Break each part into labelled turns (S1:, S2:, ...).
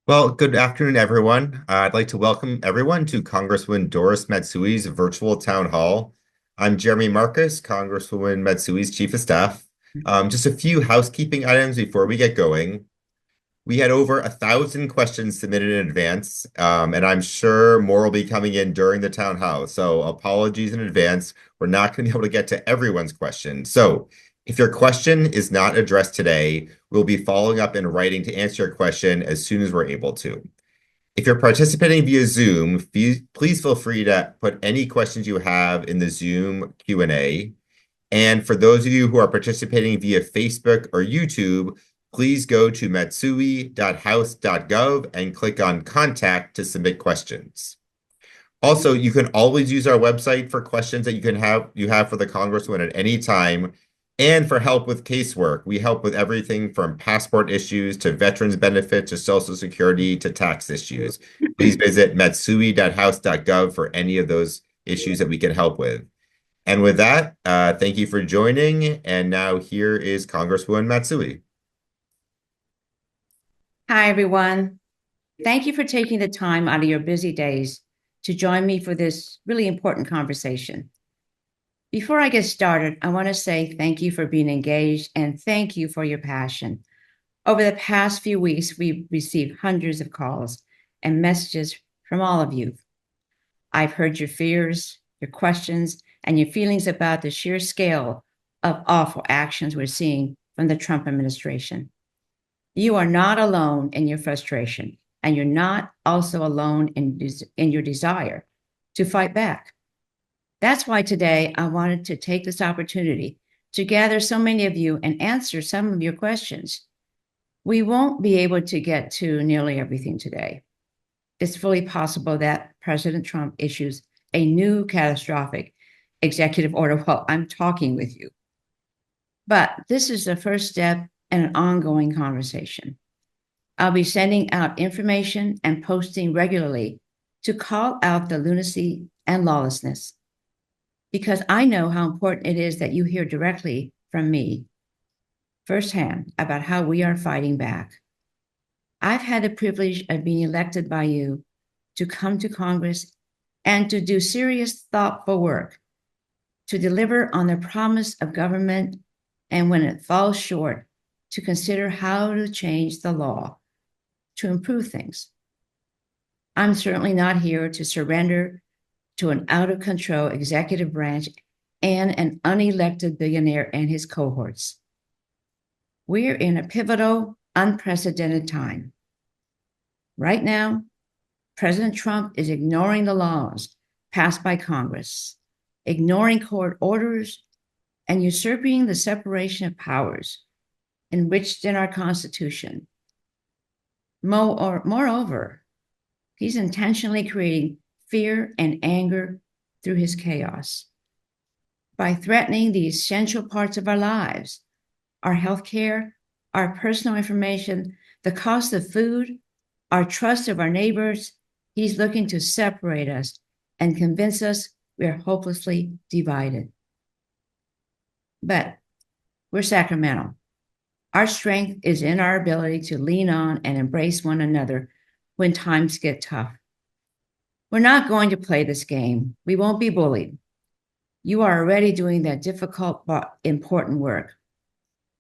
S1: Well, good afternoon, everyone. I'd like to welcome everyone to Congresswoman Doris Matsui's virtual town hall. I'm Jeremy Marcus, Congresswoman Matsui's Chief of Staff. Just a few housekeeping items before we get going. We had over 1,000 questions submitted in advance, and I'm sure more will be coming in during the town hall. So apologies in advance. We're not going to be able to get to everyone's question. So if your question is not addressed today, we'll be following up in writing to answer your question as soon as we're able to. If you're participating via Zoom, please feel free to put any questions you have in the Zoom Q&A. And for those of you who are participating via Facebook or YouTube, please go to matsui.house.gov and click on Contact to submit questions. Also, you can always use our website for questions that you have for the Congresswoman at any time, and for help with casework. We help with everything from passport issues to veterans benefits to Social Security to tax issues. Please visit matsui.house.gov for any of those issues that we can help with. And with that, thank you for joining. And now here is Congresswoman Matsui.
S2: Hi, everyone. Thank you for taking the time out of your busy days to join me for this really important conversation. Before I get started, I want to say thank you for being engaged and thank you for your passion. Over the past few weeks, we've received hundreds of calls and messages from all of you. I've heard your fears, your questions, and your feelings about the sheer scale of awful actions we're seeing from the Trump administration. You are not alone in your frustration, and you're not also alone in your desire to fight back. That's why today I wanted to take this opportunity to gather so many of you and answer some of your questions. We won't be able to get to nearly everything today. It's fully possible that President Trump issues a new catastrophic executive order while I'm talking with you. But this is the first step in an ongoing conversation. I'll be sending out information and posting regularly to call out the lunacy and lawlessness, because I know how important it is that you hear directly from me firsthand about how we are fighting back. I've had the privilege of being elected by you to come to Congress and to do serious, thoughtful work, to deliver on the promise of government, and when it falls short, to consider how to change the law to improve things. I'm certainly not here to surrender to an out-of-control executive branch and an unelected billionaire and his cohorts. We're in a pivotal, unprecedented time. Right now, President Trump is ignoring the laws passed by Congress, ignoring court orders, and usurping the separation of powers enriched in our Constitution. Moreover, he's intentionally creating fear and anger through his chaos by threatening the essential parts of our lives, our healthcare, our personal information, the cost of food, our trust of our neighbors. He's looking to separate us and convince us we are hopelessly divided. But we're Sacramento. Our strength is in our ability to lean on and embrace one another when times get tough. We're not going to play this game. We won't be bullied. You are already doing that difficult but important work,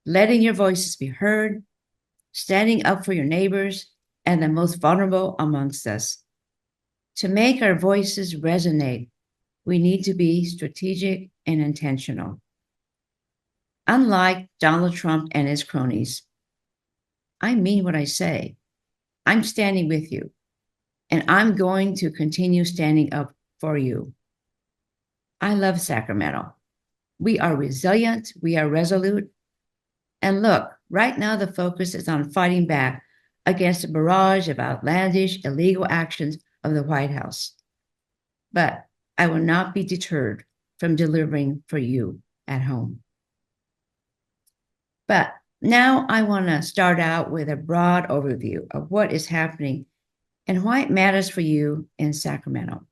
S2: letting your voices be heard, standing up for your neighbors and the most vulnerable amongst us. To make our voices resonate, we need to be strategic and intentional. Unlike Donald Trump and his cronies, I mean what I say. I'm standing with you, and I'm going to continue standing up for you. I love Sacramento. We are resilient, we are resolute. And look, right now the focus is on fighting back against a barrage of outlandish, illegal actions of the White House. But I will not be deterred from delivering for you at home. But now I want to start out with a broad overview of what is happening and why it matters for you in Sacramento.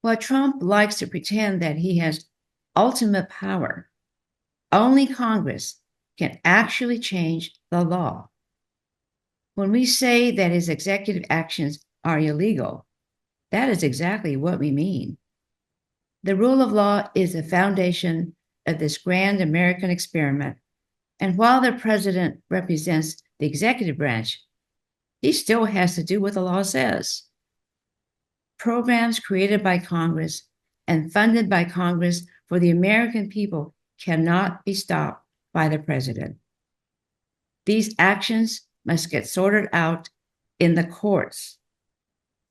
S2: While Trump likes to pretend that he has ultimate power, only Congress can actually change the law. When we say that his executive actions are illegal, that is exactly what we mean. The rule of law is the foundation of this grand American experiment. And while the president represents the executive branch, he still has to do what the law says. Programs created by Congress and funded by Congress for the American people cannot be stopped by the president. These actions must get sorted out in the courts.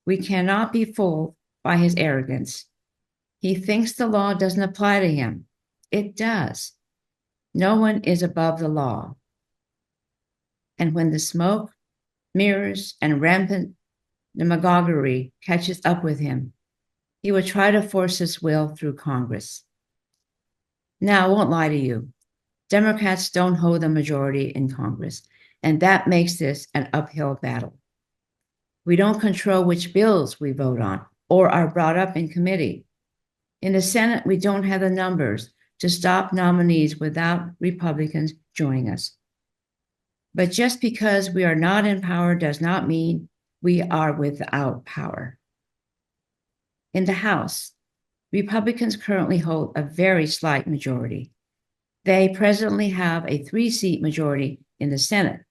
S2: We cannot be fooled by his arrogance. He thinks the law doesn't apply to him. It does. No one is above the law. And when the smoke, mirrors, and rampant demagoguery catches up with him, he will try to force his will through Congress. Now, I won't lie to you. Democrats don't hold the majority in Congress, and that makes this an uphill battle. We don't control which bills we vote on or are brought up in committee. In the Senate, we don't have the numbers to stop nominees without Republicans joining us. But just because we are not in power does not mean we are without power. In the House, Republicans currently hold a very slight majority. They presently have a 3-seat majority in the Senate.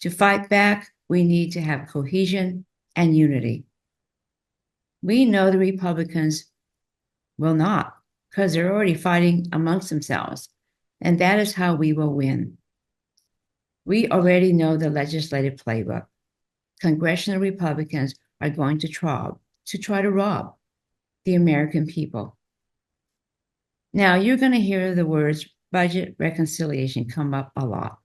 S2: To fight back, we need to have cohesion and unity. We know the Republicans will not, because they're already fighting amongst themselves, and that is how we will win. We already know the legislative playbook. Congressional Republicans are going to try to rob the American people. Now, you're going to hear the words budget reconciliation come up a lot.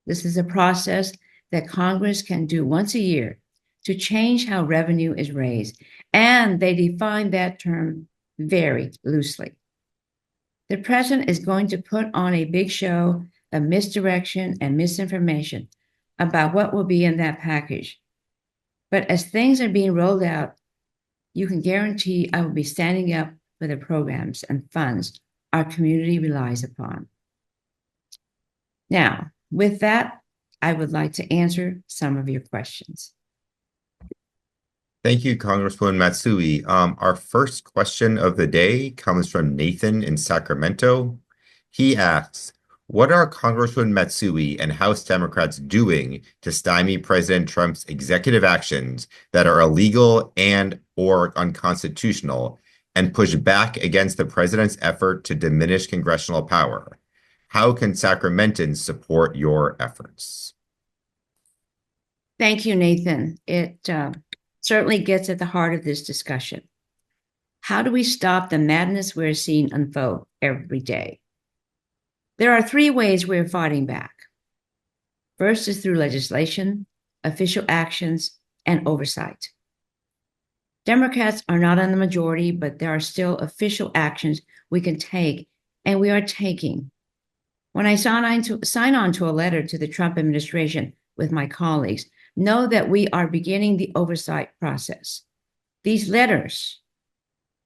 S2: This is a process that Congress can do once a year to change how revenue is raised, and they define that term very loosely. The president is going to put on a big show of misdirection and misinformation about what will be in that package. But as things are being rolled out, you can guarantee I will be standing up for the programs and funds our community relies upon. Now, with that, I would like to answer some of your questions.
S1: Thank you, Congresswoman Matsui. Our first question of the day comes from Nathan in Sacramento. He asks, what are Congresswoman Matsui and House Democrats doing to stymie President Trump's executive actions that are illegal and or unconstitutional and push back against the president's effort to diminish congressional power? How can Sacramentans support your efforts?
S2: Thank you, Nathan. It certainly gets at the heart of this discussion. How do we stop the madness we're seeing unfold every day? There are 3 ways we're fighting back. First is through legislation, official actions, and oversight. Democrats are not in the majority, but there are still official actions we can take, and we are taking. When I sign on to a letter to the Trump administration with my colleagues, know that we are beginning the oversight process. These letters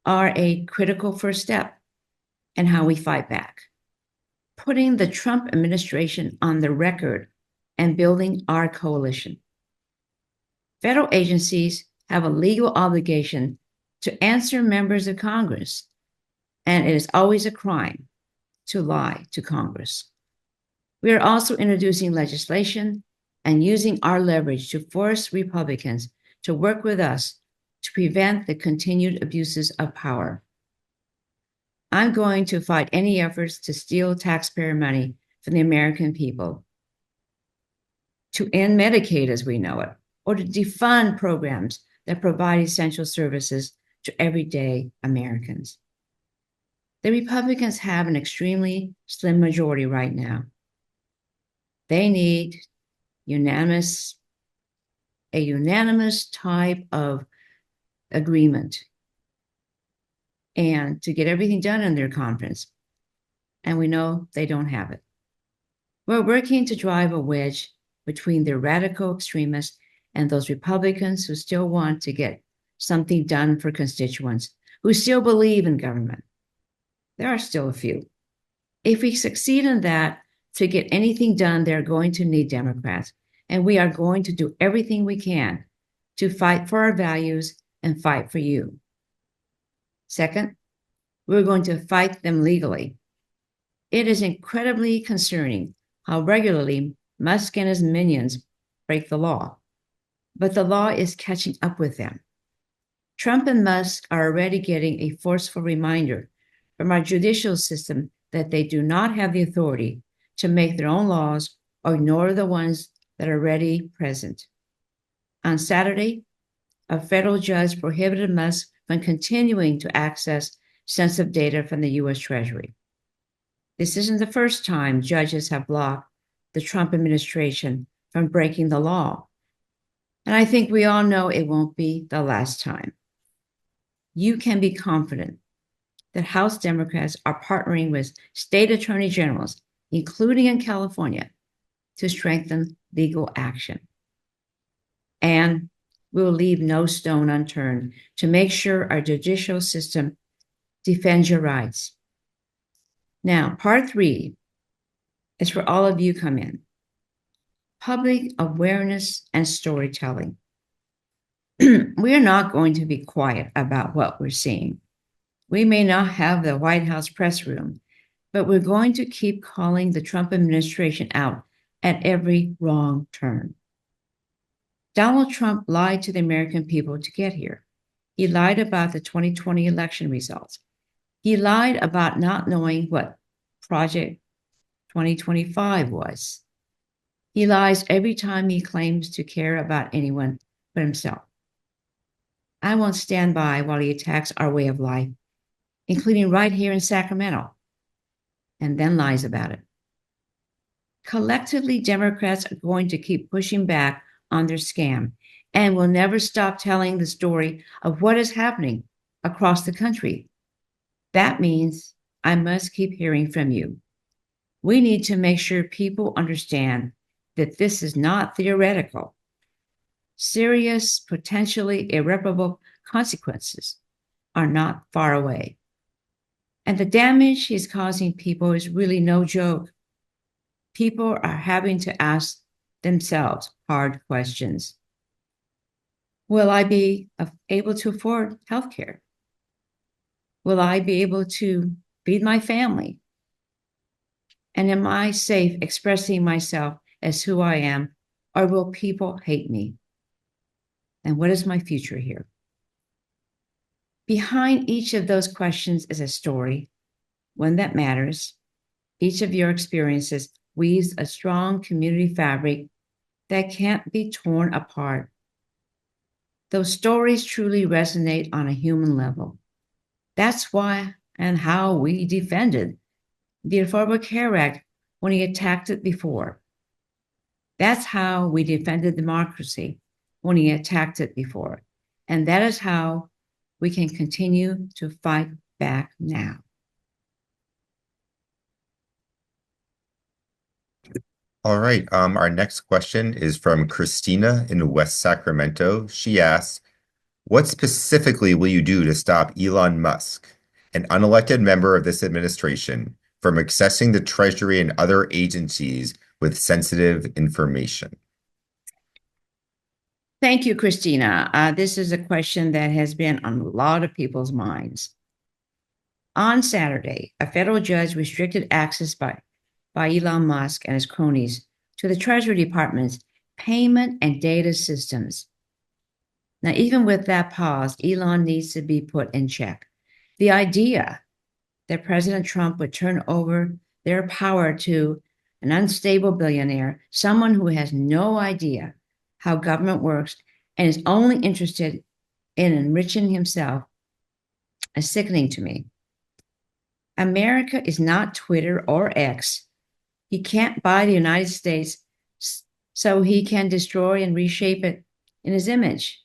S2: are a critical first step in how we fight back, putting the Trump administration on the record and building our coalition. Federal agencies have a legal obligation to answer members of Congress, and it is always a crime to lie to Congress. We are also introducing legislation and using our leverage to force Republicans to work with us to prevent the continued abuses of power. I'm going to fight any efforts to steal taxpayer money from the American people, to end Medicaid as we know it, or to defund programs that provide essential services to everyday Americans. The Republicans have an extremely slim majority right now. They need a unanimous type of agreement and to get everything done in their conference. And we know they don't have it. We're working to drive a wedge between the radical extremists and those Republicans who still want to get something done for constituents, who still believe in government. There are still a few. If we succeed in that, to get anything done, they're going to need Democrats. and we are going to do everything we can to fight for our values and fight for you. Second, we're going to fight them legally. It is incredibly concerning how regularly Musk and his minions break the law, but the law is catching up with them. Trump and Musk are already getting a forceful reminder from our judicial system that they do not have the authority to make their own laws or ignore the ones that are already present. On Saturday, a federal judge prohibited Musk from continuing to access sensitive data from the U.S. Treasury. This isn't the first time judges have blocked the Trump administration from breaking the law. And I think we all know it won't be the last time. You can be confident that House Democrats are partnering with state attorney generals, including in California, to strengthen legal action. And we'll leave no stone unturned to make sure our judicial system defends your rights. Now, part 3 is for all of you come in. Public awareness and storytelling. We are not going to be quiet about what we're seeing. We may not have the White House press room, but we're going to keep calling the Trump administration out at every wrong turn. Donald Trump lied to the American people to get here. He lied about the 2020 election results. He lied about not knowing what Project 2025 was. He lies every time he claims to care about anyone but himself. I won't stand by while he attacks our way of life, including right here in Sacramento, and then lies about it. Collectively, Democrats are going to keep pushing back on their scam and will never stop telling the story of what is happening across the country. That means I must keep hearing from you. We need to make sure people understand that this is not theoretical. Serious, potentially irreparable consequences are not far away. And the damage he's causing people is really no joke. People are having to ask themselves hard questions. Will I be able to afford healthcare? Will I be able to feed my family? And am I safe expressing myself as who I am, or will people hate me? And what is my future here? Behind each of those questions is a story, one that matters. Each of your experiences weaves a strong community fabric that can't be torn apart. Those stories truly resonate on a human level. That's why and how we defended the Affordable Care Act when he attacked it before. That's how we defended democracy when he attacked it before. And that is how we can continue to fight back now.
S1: All right. Our next question is from Christina in West Sacramento. She asks, what specifically will you do to stop Elon Musk, an unelected member of this administration, from accessing the Treasury and other agencies with sensitive information?
S2: Thank you, Christina. This is a question that has been on a lot of people's minds. On Saturday, a federal judge restricted access by Elon Musk and his cronies to the Treasury Department's payment and data systems. Now, even with that pause, Elon needs to be put in check. The idea that President Trump would turn over their power to an unstable billionaire, someone who has no idea how government works and is only interested in enriching himself, is sickening to me. America is not Twitter or X. He can't buy the United States so he can destroy and reshape it in his image.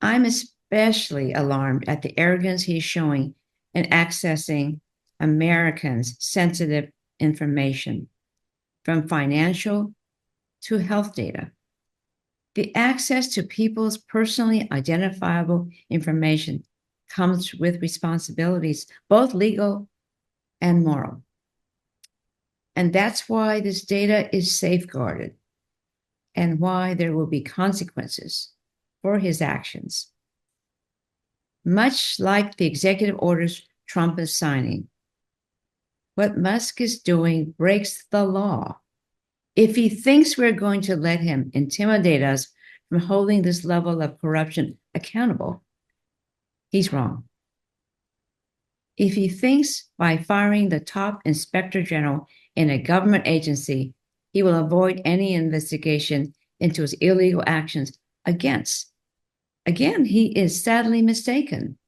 S2: I'm especially alarmed at the arrogance he's showing in accessing Americans' sensitive information, from financial to health data. The access to people's personally identifiable information comes with responsibilities, both legal and moral. And that's why this data is safeguarded. and why there will be consequences for his actions. Much like the executive orders Trump is signing, what Musk is doing breaks the law. If he thinks we're going to let him intimidate us from holding this level of corruption accountable, he's wrong. If he thinks by firing the top inspector general in a government agency, he will avoid any investigation into his illegal actions again, he is sadly mistaken.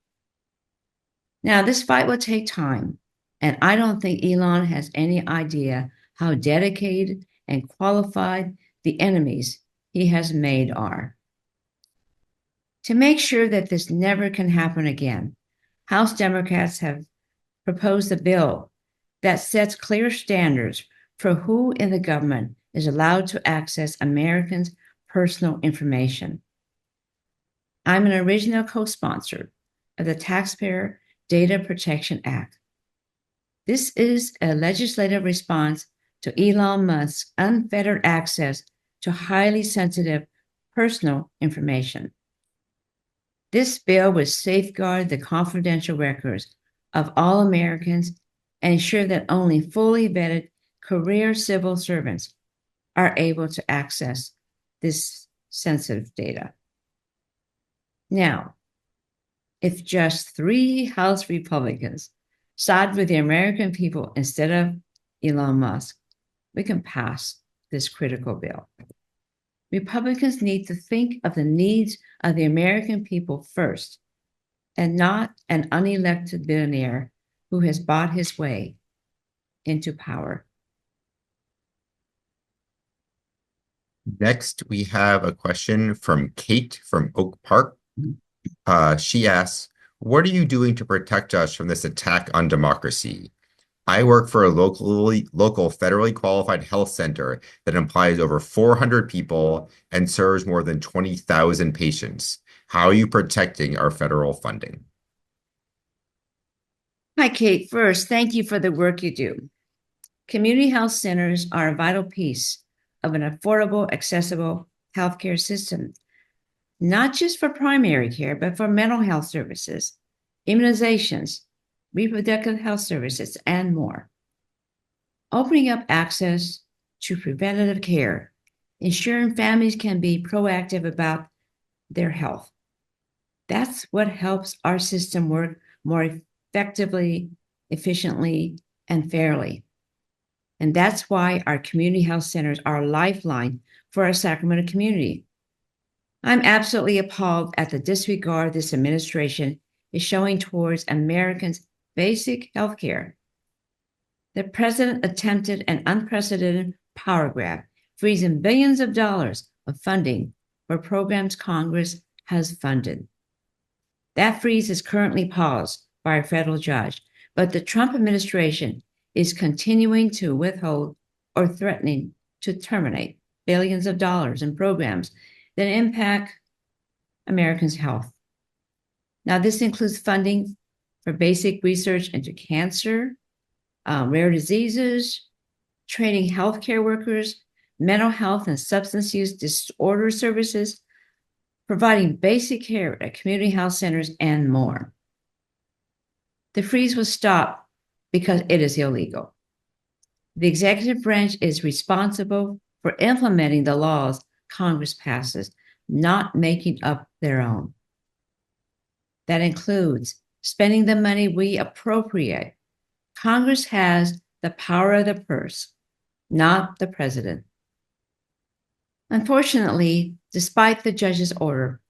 S2: Now, this fight will take time, and I don't think Elon has any idea how dedicated and qualified the enemies he has made are. To make sure that this never can happen again, House Democrats have proposed a bill that sets clear standards for who in the government is allowed to access Americans' personal information. I'm an original co-sponsor of the Taxpayer Data Protection Act. This is a legislative response to Elon Musk's unfettered access to highly sensitive personal information. This bill will safeguard the confidential records of all Americans and ensure that only fully vetted career civil servants are able to access this sensitive data. Now, if just 3 House Republicans side with the American people instead of Elon Musk, we can pass this critical bill. Republicans need to think of the needs of the American people first, and not an unelected billionaire who has bought his way into power.
S1: Next, we have a question from Kate from Oak Park. She asks, what are you doing to protect us from this attack on democracy? I work for a local federally qualified health center that employs over 400 people and serves more than 20,000 patients. How are you protecting our federal funding?
S2: Hi, Kate. First, thank you for the work you do. Community health centers are a vital piece of an affordable, accessible healthcare system, not just for primary care, but for mental health services, immunizations, reproductive health services, and more. Opening up access to preventative care, ensuring families can be proactive about their health. That's what helps our system work more effectively, efficiently, and fairly. And that's why our community health centers are a lifeline for our Sacramento community. I'm absolutely appalled at the disregard this administration is showing towards Americans' basic health care. The president attempted an unprecedented power grab, freezing billions of dollars of funding for programs Congress has funded. That freeze is currently paused by a federal judge, but the Trump administration is continuing to withhold or threatening to terminate billions of dollars in programs that impact Americans' health. Now, this includes funding for basic research into cancer, rare diseases, training healthcare workers, mental health and substance use disorder services, providing basic care at community health centers, and more. The freeze was stopped because it is illegal. The executive branch is responsible for implementing the laws Congress passes, not making up their own. That includes spending the money we appropriate. Congress has the power of the purse, not the president. Unfortunately, despite the judge's order,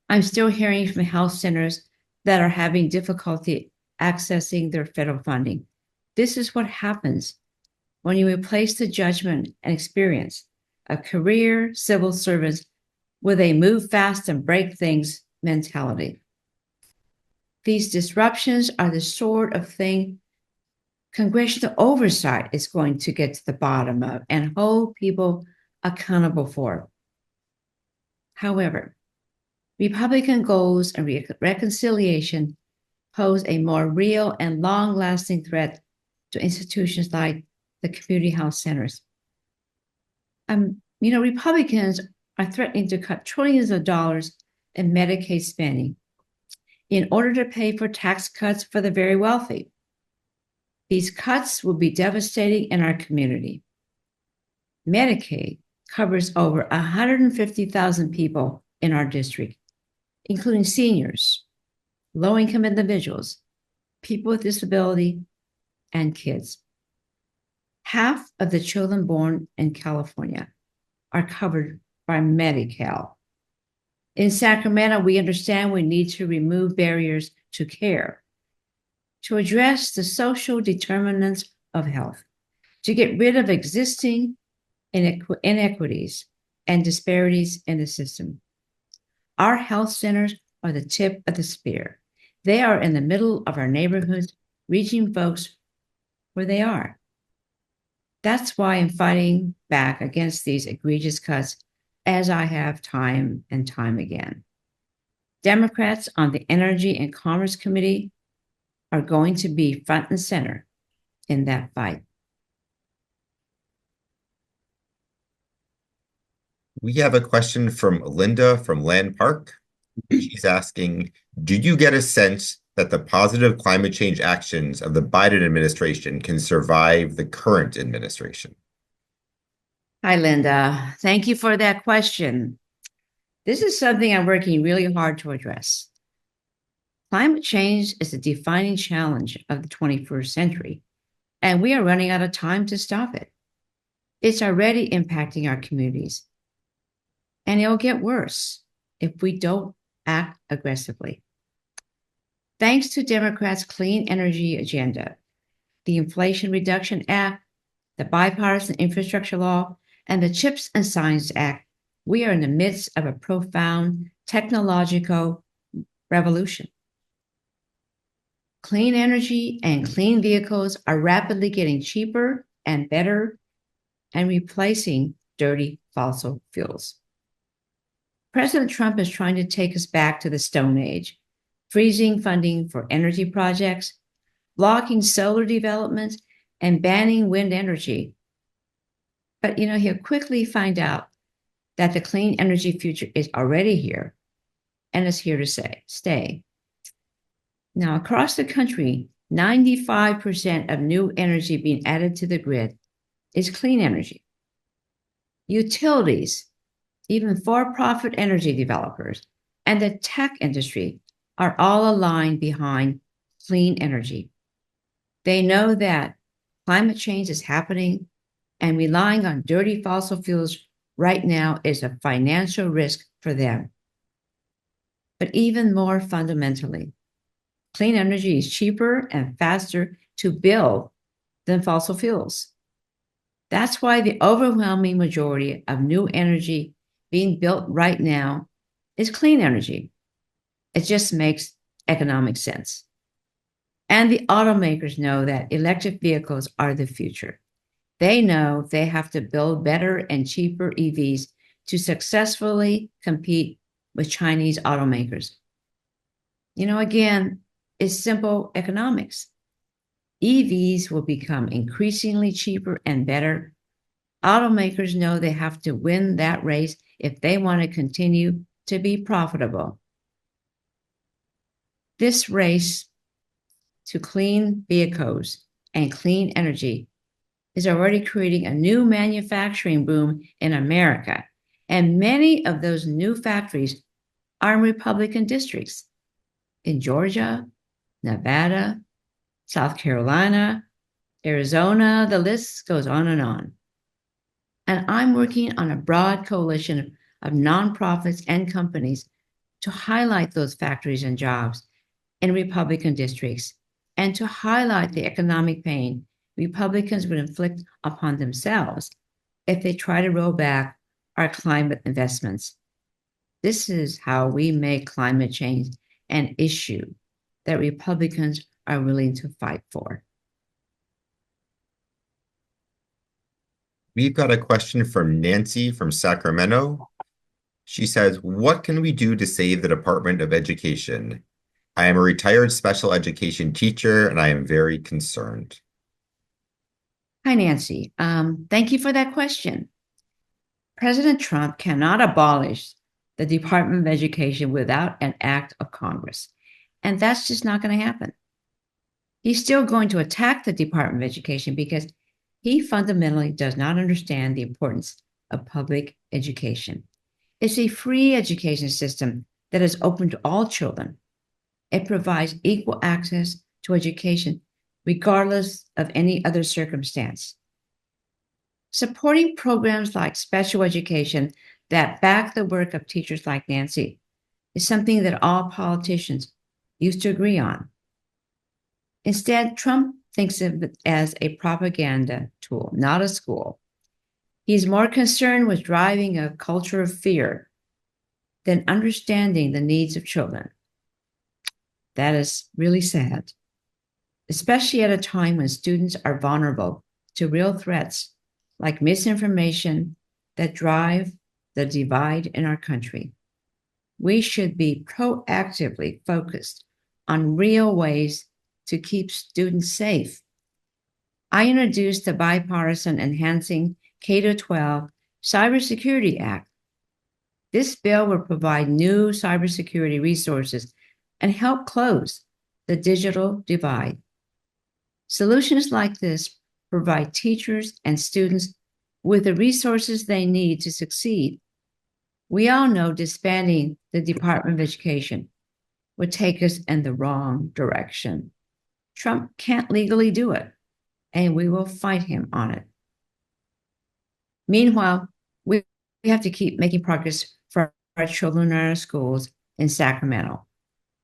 S2: I'm still hearing from health centers that are having difficulty accessing their federal funding. This is what happens when you replace the judgment and experience of career civil servants with a move fast and break things mentality. These disruptions are the sort of thing congressional oversight is going to get to the bottom of and hold people accountable for. However, Republican goals and reconciliation pose a more real and long-lasting threat to institutions like the community health centers. Republicans are threatening to cut trillions of dollars in Medicaid spending in order to pay for tax cuts for the very wealthy. These cuts will be devastating in our community. Medicaid covers over 150,000 people in our district, including seniors, low-income individuals, people with disability, and kids. Half of the children born in California are covered by Medi-Cal. In Sacramento, we understand we need to remove barriers to care, to address the social determinants of health, to get rid of existing inequities and disparities in the system. Our health centers are the tip of the spear. They are in the middle of our neighborhoods, reaching folks where they are. That's why I'm fighting back against these egregious cuts, as I have time and time again. Democrats on the Energy and Commerce Committee are going to be front and center in that fight.
S1: We have a question from Linda from Land Park. She's asking, do you get a sense that the positive climate change actions of the Biden administration can survive the current administration?
S2: Hi, Linda. Thank you for that question. This is something I'm working really hard to address. Climate change is a defining challenge of the 21st century, and we are running out of time to stop it. It's already impacting our communities, and it'll get worse if we don't act aggressively. Thanks to Democrats' clean energy agenda, the Inflation Reduction Act, the Bipartisan Infrastructure Law, and the CHIPS and Science Act, we are in the midst of a profound technological revolution. Clean energy and clean vehicles are rapidly getting cheaper and better and replacing dirty fossil fuels. President Trump is trying to take us back to the Stone Age, freezing funding for energy projects, blocking solar development, and banning wind energy. But, he'll quickly find out that the clean energy future is already here and is here to stay. Now, across the country, 95% of new energy being added to the grid is clean energy. Utilities, even for-profit energy developers, and the tech industry are all aligned behind clean energy. They know that climate change is happening, and relying on dirty fossil fuels right now is a financial risk for them. But even more fundamentally, clean energy is cheaper and faster to build than fossil fuels. That's why the overwhelming majority of new energy being built right now is clean energy. It just makes economic sense. And the automakers know that electric vehicles are the future. They know they have to build better and cheaper EVs to successfully compete with Chinese automakers. Again, it's simple economics. EVs will become increasingly cheaper and better. Automakers know they have to win that race if they want to continue to be profitable. This race to clean vehicles and clean energy is already creating a new manufacturing boom in America. And many of those new factories are in Republican districts in Georgia, Nevada, South Carolina, Arizona, the list goes on and on. And I'm working on a broad coalition of nonprofits and companies to highlight those factories and jobs in Republican districts and to highlight the economic pain Republicans would inflict upon themselves if they try to roll back our climate investments. This is how we make climate change an issue that Republicans are willing to fight for.
S1: We've got a question from Nancy from Sacramento. She says, what can we do to save the Department of Education? I am a retired special education teacher and I am very concerned.
S2: Hi, Nancy. Thank you for that question. President Trump cannot abolish the Department of Education without an act of Congress. And that's just not going to happen. He's still going to attack the Department of Education because he fundamentally does not understand the importance of public education. It's a free education system that is open to all children. It provides equal access to education, regardless of any other circumstance. Supporting programs like special education that back the work of teachers like Nancy is something that all politicians used to agree on. Instead, Trump thinks of it as a propaganda tool, not a school. He's more concerned with driving a culture of fear than understanding the needs of children. That is really sad, especially at a time when students are vulnerable to real threats like misinformation that drive the divide in our country. We should be proactively focused on real ways to keep students safe. I introduced the bipartisan Enhancing K-12 Cybersecurity Act. This bill will provide new cybersecurity resources and help close the digital divide. Solutions like this provide teachers and students with the resources they need to succeed. We all know disbanding the Department of Education would take us in the wrong direction. Trump can't legally do it, and we will fight him on it. Meanwhile, we have to keep making progress for our children in our schools in Sacramento.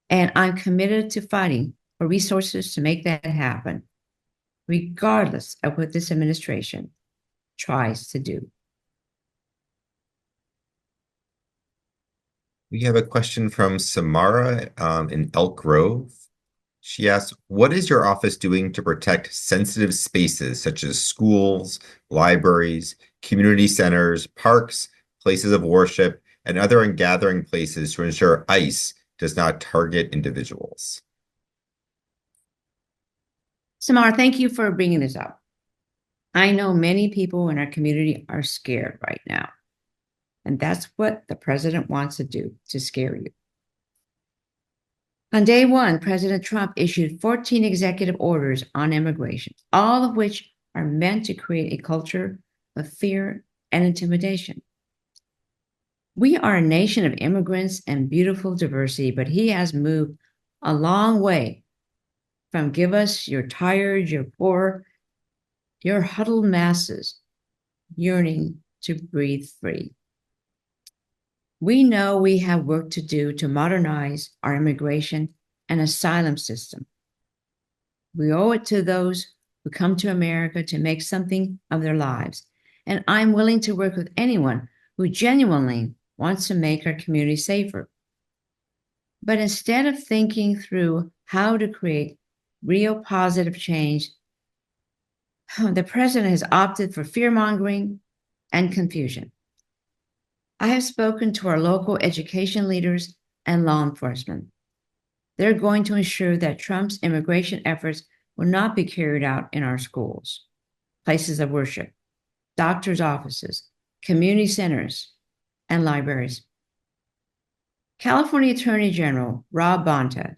S2: And I'm committed to fighting for resources to make that happen, regardless of what this administration tries to do.
S1: We have a question from Samara in Elk Grove. She asks, what is your office doing to protect sensitive spaces such as schools, libraries, community centers, parks, places of worship, and other gathering places to ensure ICE does not target individuals?
S2: Samara, thank you for bringing this up. I know many people in our community are scared right now. And that's what the president wants to do, to scare you. On day one, President Trump issued 14 executive orders on immigration, all of which are meant to create a culture of fear and intimidation. We are a nation of immigrants and beautiful diversity, but he has moved a long way from give us your tired, your poor, your huddled masses yearning to breathe free. We know we have work to do to modernize our immigration and asylum system. We owe it to those who come to America to make something of their lives. And I'm willing to work with anyone who genuinely wants to make our community safer. But instead of thinking through how to create real positive change, the president has opted for fear-mongering and confusion. I have spoken to our local education leaders and law enforcement. They're going to ensure that Trump's immigration efforts will not be carried out in our schools, places of worship, doctors' offices, community centers, and libraries. California Attorney General Rob Bonta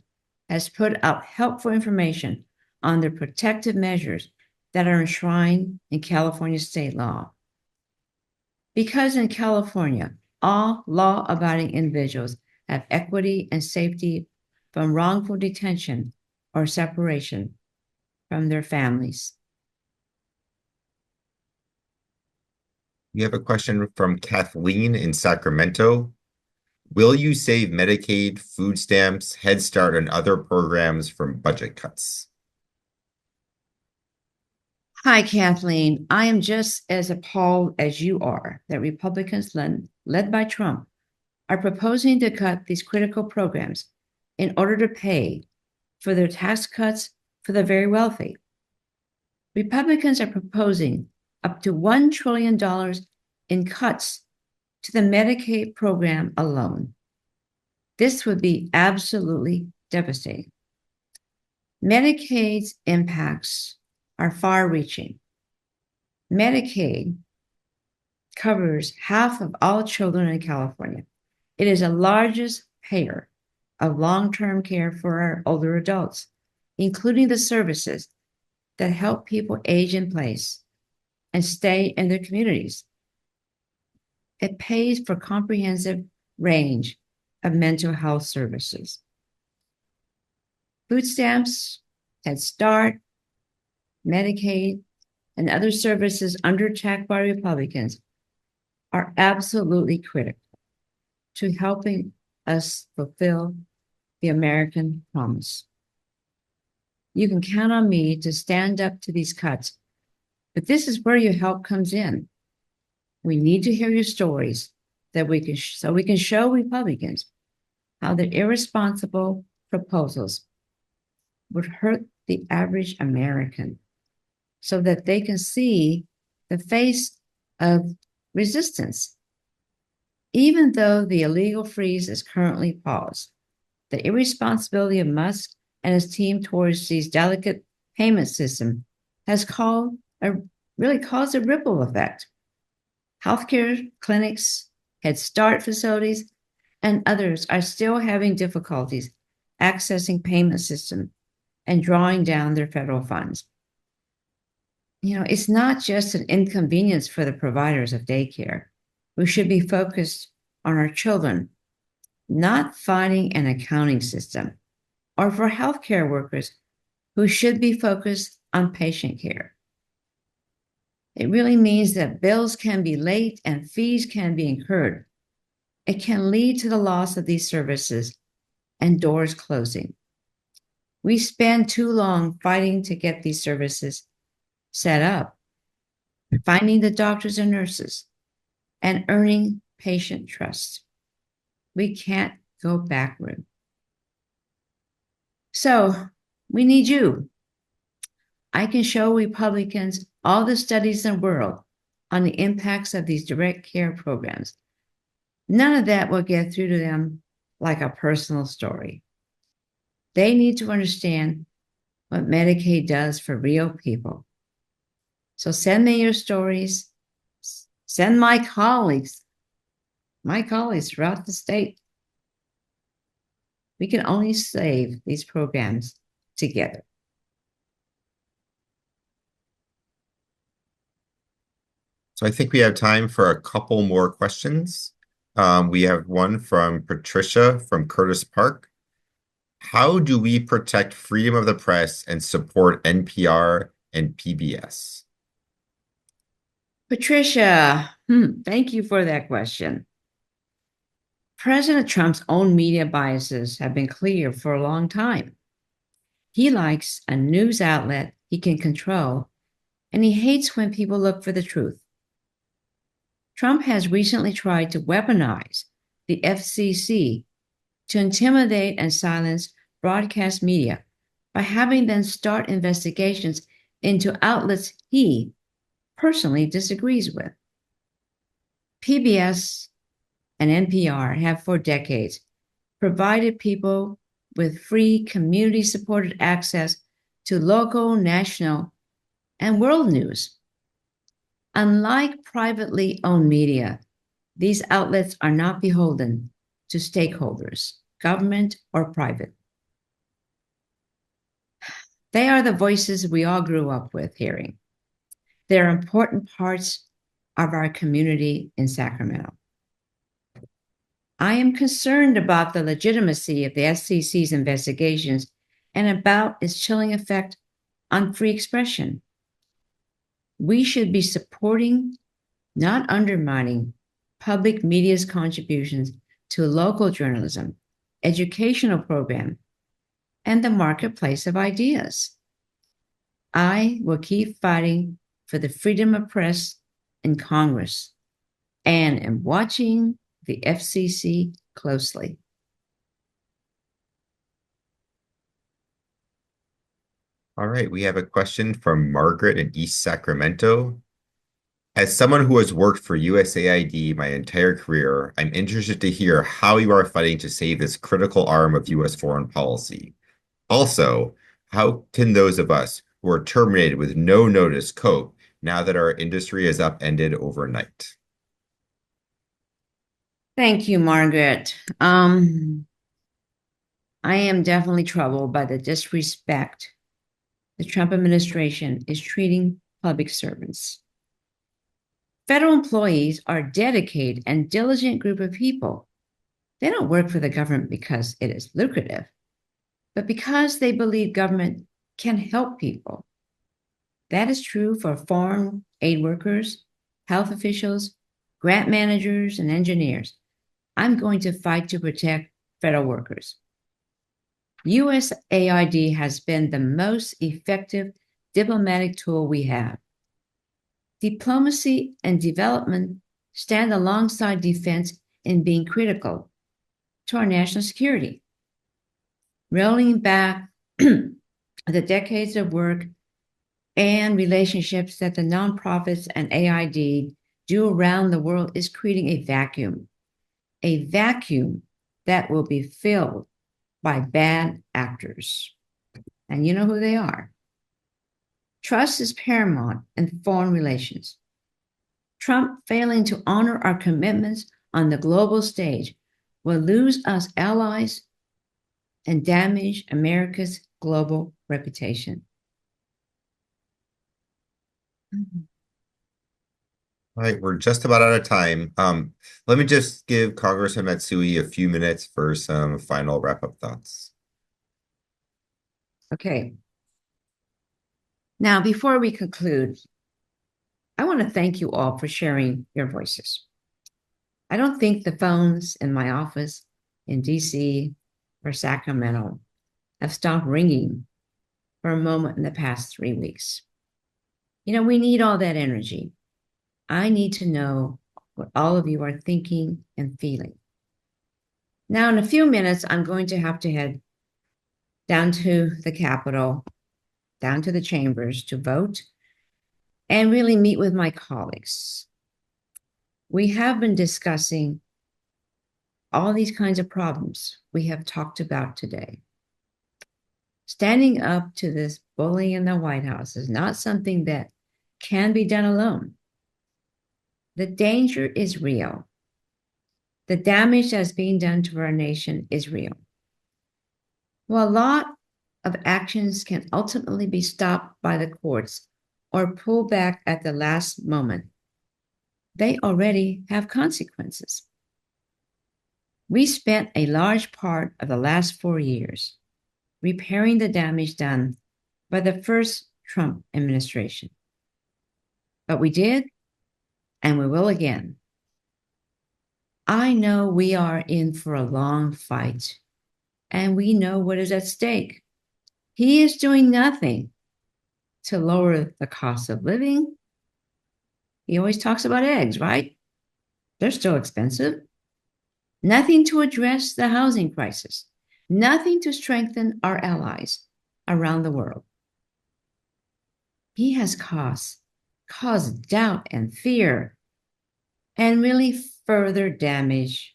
S2: has put up helpful information on the protective measures that are enshrined in California state law. Because in California, all law-abiding individuals have equity and safety from wrongful detention or separation from their families.
S1: We have a question from Kathleen in Sacramento. Will you save Medicaid, food stamps, Head Start, and other programs from budget cuts?
S2: Hi, Kathleen. I am just as appalled as you are that Republicans led by Trump are proposing to cut these critical programs in order to pay for their tax cuts for the very wealthy. Republicans are proposing up to $1 trillion in cuts to the Medicaid program alone. This would be absolutely devastating. Medicaid's impacts are far-reaching. Medicaid covers half of all children in California. It is the largest payer of long-term care for our older adults, including the services that help people age in place and stay in their communities. It pays for comprehensive range of mental health services. Food stamps, Head Start, Medicaid, and other services undertaken by Republicans are absolutely critical to helping us fulfill the American promise. You can count on me to stand up to these cuts, but this is where your help comes in. We need to hear your stories so we can show Republicans how their irresponsible proposals would hurt the average American so that they can see the face of resistance. Even though the illegal freeze is currently paused, the irresponsibility of Musk and his team towards these delicate payment system has really caused a ripple effect. Healthcare clinics, Head Start facilities, and others are still having difficulties accessing payment system and drawing down their federal funds. It's not just an inconvenience for the providers of daycare. We should be focused on our children, not finding an accounting system, or for healthcare workers who should be focused on patient care. It really means that bills can be late and fees can be incurred. It can lead to the loss of these services and doors closing. We spend too long fighting to get these services set up, finding the doctors and nurses, and earning patient trust. We can't go backward. So we need you. I can show Republicans all the studies in the world on the impacts of these direct care programs. None of that will get through to them like a personal story. They need to understand what Medicaid does for real people. So send me your stories. Send my colleagues throughout the state. We can only save these programs together.
S1: So I think we have time for a couple more questions. We have one from Patricia from Curtis Park. How do we protect freedom of the press and support NPR and PBS?
S2: Patricia, thank you for that question. President Trump's own media biases have been clear for a long time. He likes a news outlet he can control, and he hates when people look for the truth. Trump has recently tried to weaponize the FCC to intimidate and silence broadcast media by having them start investigations into outlets he personally disagrees with. PBS and NPR have for decades provided people with free community-supported access to local, national, and world news. Unlike privately owned media, these outlets are not beholden to stakeholders, government or private. They are the voices we all grew up with hearing. They're important parts of our community in Sacramento. I am concerned about the legitimacy of the FCC's investigations and about its chilling effect on free expression. We should be supporting, not undermining, public media's contributions to local journalism, educational program, and the marketplace of ideas. I will keep fighting for the freedom of press in Congress and am watching the FCC closely.
S1: All right, we have a question from Margaret in East Sacramento. As someone who has worked for USAID my entire career, I'm interested to hear how you are fighting to save this critical arm of U.S. foreign policy. Also, how can those of us who are terminated with no notice cope now that our industry is upended overnight?
S2: Thank you, Margaret. I am definitely troubled by the disrespect the Trump administration is treating public servants. Federal employees are a dedicated and diligent group of people. They don't work for the government because it is lucrative, but because they believe government can help people. That is true for foreign aid workers, health officials, grant managers, and engineers. I'm going to fight to protect federal workers. USAID has been the most effective diplomatic tool we have. Diplomacy and development stand alongside defense in being critical to our national security. Rolling back the decades of work and relationships that the nonprofits and AID do around the world is creating a vacuum that will be filled by bad actors. And you know who they are. Trust is paramount in foreign relations. Trump failing to honor our commitments on the global stage will lose us allies and damage America's global reputation.
S1: All right, we're just about out of time. Let me just give Congressman Matsui a few minutes for some final wrap-up thoughts.
S2: Okay. Now, before we conclude, I want to thank you all for sharing your voices. I don't think the phones in my office in DC or Sacramento have stopped ringing for a moment in the past 3 weeks. You know, we need all that energy. I need to know what all of you are thinking and feeling. Now, in a few minutes, I'm going to have to head down to the Capitol, down to the chambers to vote and really meet with my colleagues. We have been discussing all these kinds of problems we have talked about today. Standing up to this bully in the White House is not something that can be done alone. The danger is real. The damage that's being done to our nation is real. While a lot of actions can ultimately be stopped by the courts or pulled back at the last moment, they already have consequences. We spent a large part of the last 4 years repairing the damage done by the first Trump administration. But we did, and we will again. I know we are in for a long fight, and we know what is at stake. He is doing nothing to lower the cost of living. He always talks about eggs, right? They're still expensive. Nothing to address the housing crisis. Nothing to strengthen our allies around the world. He has caused doubt and fear, and really further damage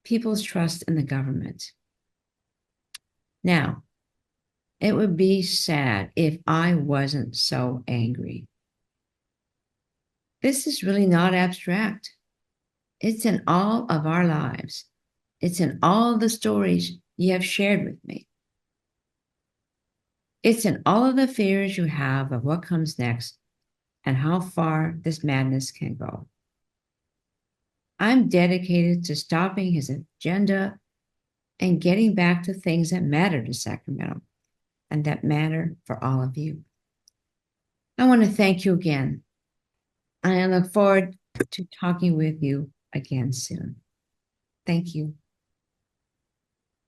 S2: people's trust in the government. Now, it would be sad if I wasn't so angry. This is really not abstract. It's in all of our lives. It's in all the stories you have shared with me. It's in all of the fears you have of what comes next and how far this madness can go. I'm dedicated to stopping his agenda and getting back to things that matter to Sacramento and that matter for all of you. I want to thank you again. And I look forward to talking with you again soon. Thank you.